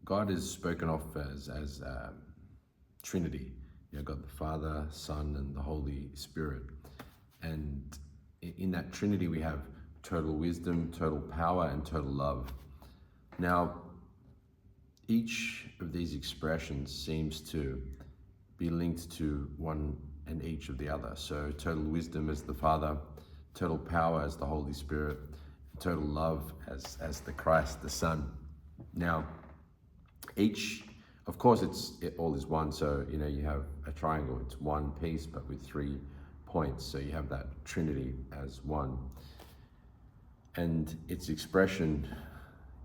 God is spoken of as Trinity. God the Father, Son, and the Holy Spirit. And in that Trinity, we have total wisdom, total power, and total love. Now, each of these expressions seems to be linked to one and each of the other. So total wisdom as the Father, total power as the Holy Spirit, total love as the Christ, the Son. Now, each, of course, it all is one. So, you have a triangle, it's one piece, but with 3 points. So you have that Trinity as one. And its expression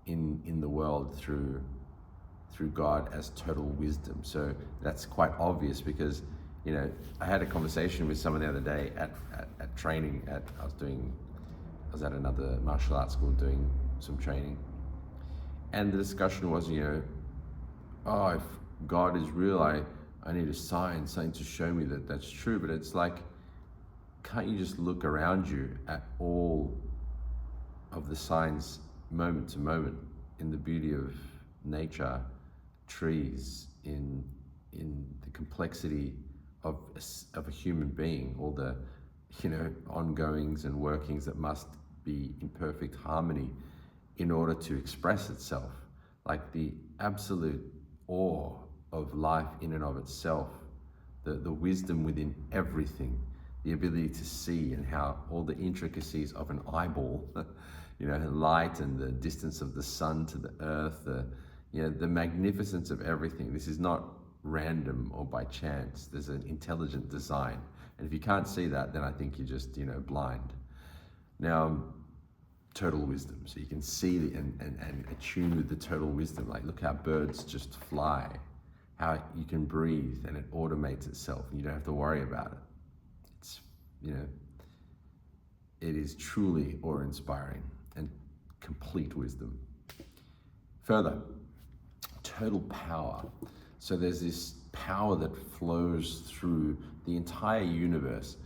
in the world through God as total wisdom. So that's quite obvious because, I had a conversation with someone the other day at training. I was at another martial arts school doing some training. And the discussion was, if God is real, I need a sign, something to show me that that's true. But it's like, can't you just look around you at all of the signs moment to moment in the beauty of nature, trees, in the complexity of a human being, all the ongoings and workings that must be in perfect harmony in order to express itself, like the absolute awe of life in and of itself, the wisdom within everything, the ability to see, and how all the intricacies of an eyeball, light and the distance of the sun to the earth, the magnificence of everything. This is not random or by chance. There's an intelligent design. And if you can't see that, then I think you're just, blind. Now, total wisdom. So you can see and attune with the total wisdom. Like, look how birds just fly, how you can breathe and it automates itself and you don't have to worry about it. It's, it is truly awe-inspiring and complete wisdom. Further, total power. So there's this power that flows through the entire universe,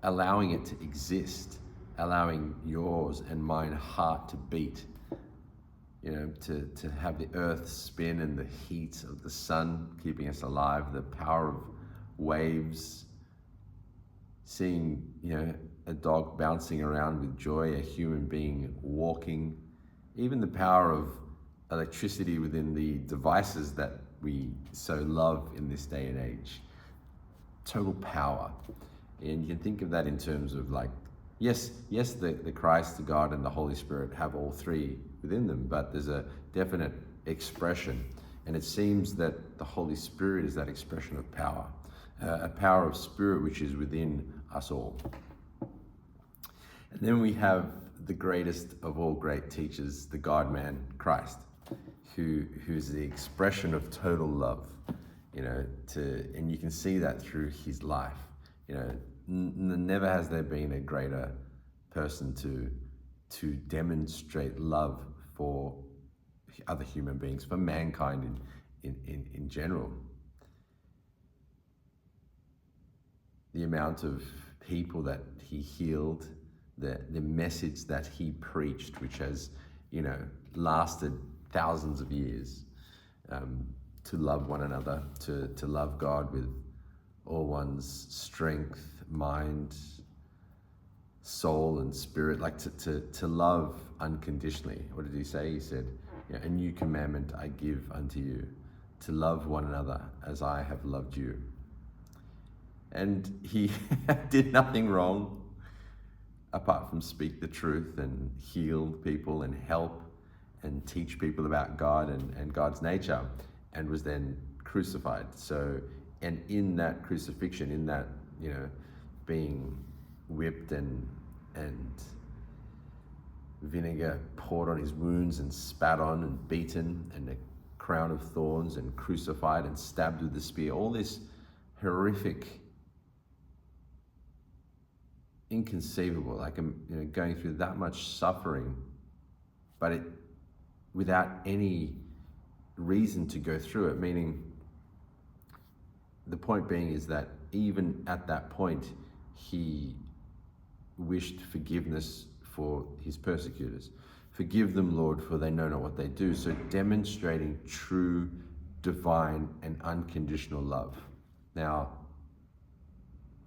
allowing it to exist, allowing yours and mine heart to beat, to have the earth spin and the heat of the sun keeping us alive, the power of waves, seeing, a dog bouncing around with joy, a human being walking, even the power of electricity within the devices that we so love in this day and age. Total power. And you can think of that in terms of yes, the Christ, the God, and the Holy Spirit have all 3 within them, but there's a definite expression. And it seems that the Holy Spirit is that expression of power, a power of spirit which is within us all. And then we have the greatest of all great teachers, the God-man, Christ, who's the expression of total love, and you can see that through his life. Never has there been a greater person to demonstrate love for other human beings, for mankind in general. The amount of people that he healed, the message that he preached, which has, lasted thousands of years, to love one another, to love God with all one's strength, mind, soul, and spirit, to love unconditionally. What did he say? He said, a new commandment I give unto you, to love one another as I have loved you. And he did nothing wrong apart from speak the truth and heal people and help and teach people about God and God's nature, and was then crucified. So, and in that crucifixion, in that, being whipped and vinegar poured on his wounds and spat on and beaten, and a crown of thorns, and crucified and stabbed with the spear, all this horrific, inconceivable, going through that much suffering, but without any reason to go through it. Meaning, the point being is that even at that point, he wished forgiveness for his persecutors. Forgive them, Lord, for they know not what they do. So demonstrating true, divine, and unconditional love. Now,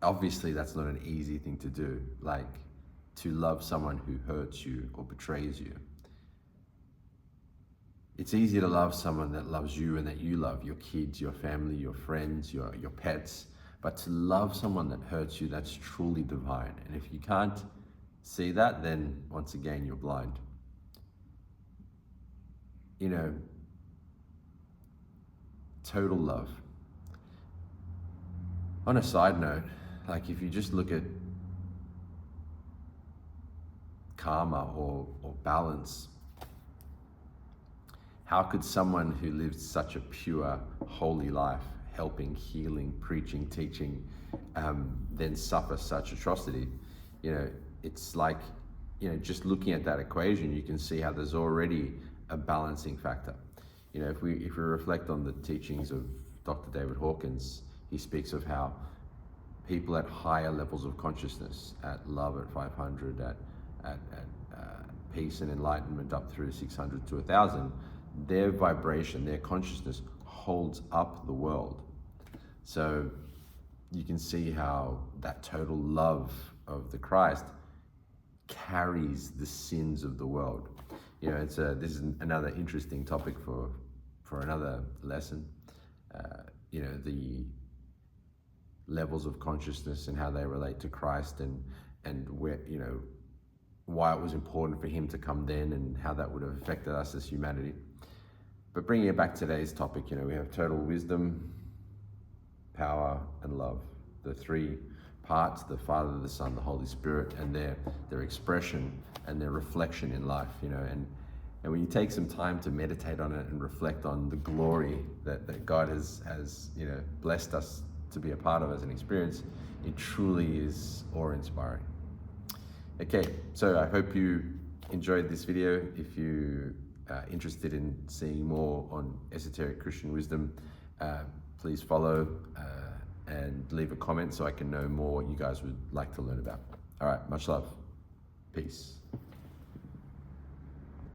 obviously that's not an easy thing to do, like to love someone who hurts you or betrays you. It's easy to love someone that loves you and that you love, your kids, your family, your friends, your pets. But to love someone that hurts you, that's truly divine. And if you can't see that, then once again, you're blind. You know, total love. On a side note, like if you just look at karma or balance, how could someone who lived such a pure, holy life, helping, healing, preaching, teaching, then suffer such atrocity? You know, it's like, you know, just looking at that equation, you can see how there's already a balancing factor. You know, if we reflect on the teachings of Dr. David Hawkins, he speaks of how people at higher levels of consciousness, at love at 500, at peace and enlightenment up through 600 to 1,000, their vibration, their consciousness holds up the world. So you can see how that total love of the Christ carries the sins of the world. You know, this is another interesting topic for another lesson. You know, the levels of consciousness and how they relate to Christ, and where, you know, why it was important for him to come then and how that would have affected us as humanity. But bringing it back to today's topic, you know, we have total wisdom, power, and love. The three parts, the Father, the Son, the Holy Spirit, and their expression and their reflection in life, you know. And when you take some time to meditate on it and reflect on the glory that God has, you know, blessed us to be a part of as an experience, it truly is awe-inspiring. Okay, so I hope you enjoyed this video. If you are interested in seeing more on esoteric Christian wisdom, please follow and leave a comment so I can know more what you guys would like to learn about. All right, much love. Peace.